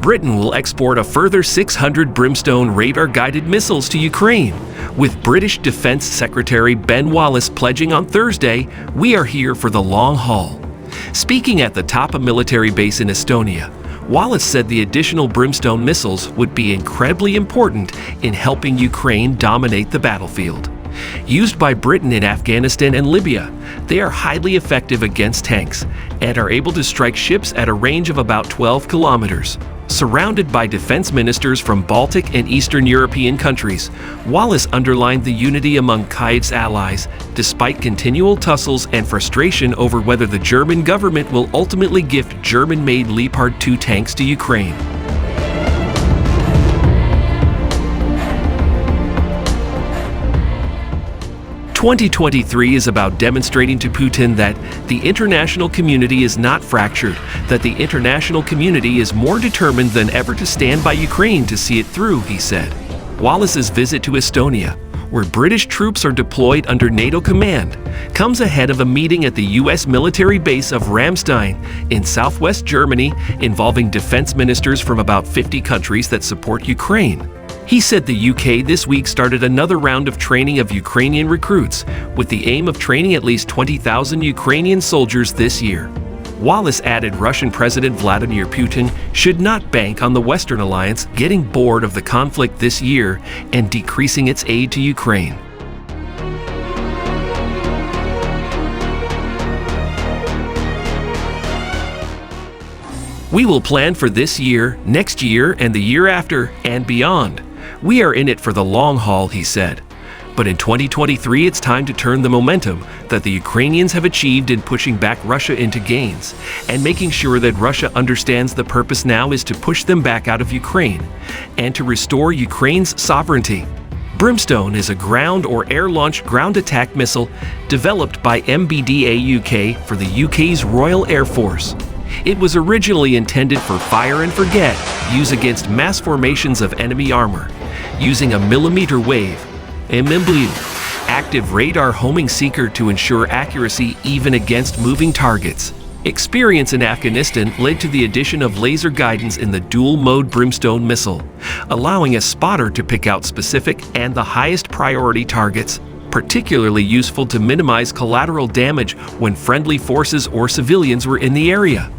Britain will export a further 600 Brimstone radar-guided missiles to Ukraine, with British Defense Secretary Ben Wallace pledging on Thursday, "We are here for the long haul." Speaking at the Tapa military base in Estonia, Wallace said the additional Brimstone missiles would be incredibly important in helping Ukraine dominate the battlefield. Used by Britain in Afghanistan and Libya, they are highly effective against tanks and are able to strike ships at a range of about 12 kilometers. Surrounded by defense ministers from Baltic and Eastern European countries, Wallace underlined the unity among Kyiv's allies, despite continual tussles and frustration over whether the German government will ultimately gift German-made Leopard 2 tanks to Ukraine. 2023 is about demonstrating to Putin that the international community is not fractured, that the international community is more determined than ever to stand by Ukraine to see it through, he said. Wallace's visit to Estonia, where British troops are deployed under NATO command, comes ahead of a meeting at the U.S. military base of Ramstein in southwest Germany involving defense ministers from about 50 countries that support Ukraine. He said the UK this week started another round of training of Ukrainian recruits with the aim of training at least 20,000 Ukrainian soldiers this year. Wallace added Russian President Vladimir Putin should not bank on the Western alliance getting bored of the conflict this year and decreasing its aid to Ukraine. We will plan for this year, next year, and the year after, and beyond. We are in it for the long haul, he said. But in 2023, it's time to turn the momentum that the Ukrainians have achieved in pushing back Russia into gains and making sure that Russia understands the purpose now is to push them back out of Ukraine and to restore Ukraine's sovereignty. Brimstone is a ground or air-launched ground attack missile developed by MBDA UK for the UK's Royal Air Force. It was originally intended for fire and forget use against mass formations of enemy armor, using a millimeter wave, active radar homing seeker to ensure accuracy even against moving targets. Experience in Afghanistan led to the addition of laser guidance in the dual-mode Brimstone missile, allowing a spotter to pick out specific and the highest priority targets, particularly useful to minimize collateral damage when friendly forces or civilians were in the area.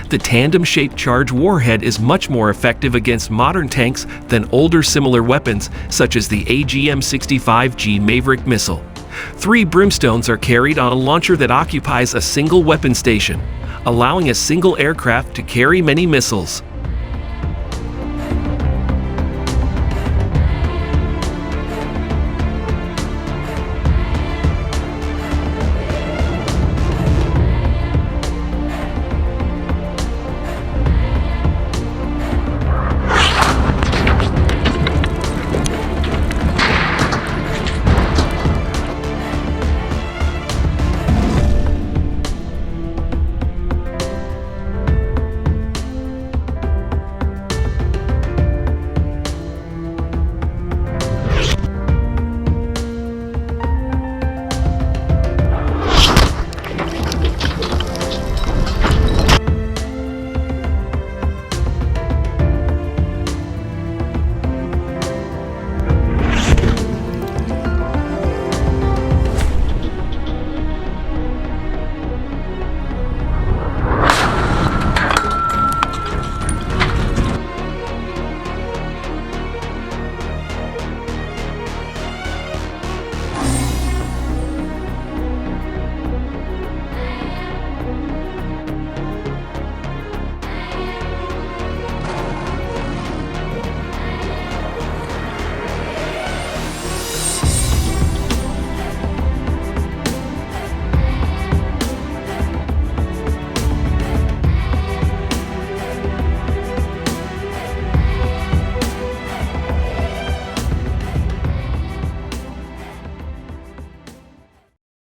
The tandem-shaped charge warhead is much more effective against modern tanks than older similar weapons such as the AGM-65G Maverick missile. 3 Brimstones are carried on a launcher that occupies a single weapon station, allowing a single aircraft to carry many missiles.